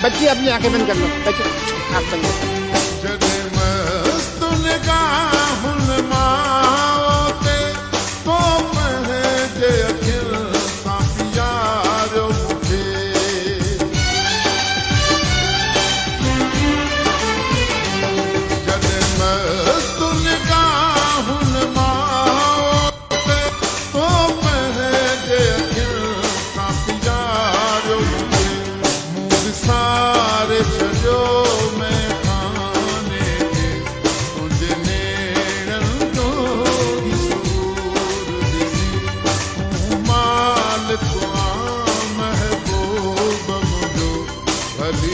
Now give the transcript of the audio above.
बच्ची अपनी आंखें बंद कर लो, बच्ची आंख बंद कर। जदे मस्त निगाहुन माओते तो महजे अखिल सां प्यारो मुझे। जदे मस्त निगाहुन माओते तो महजे अखिल सां प्यारो मुझे। मुंह सारे छॾियो मैं खाने के तुंहिंजे नेड़नि जो ई सूर ॾिसी। तूं मालिक आं महबूब मुंहिंजो भली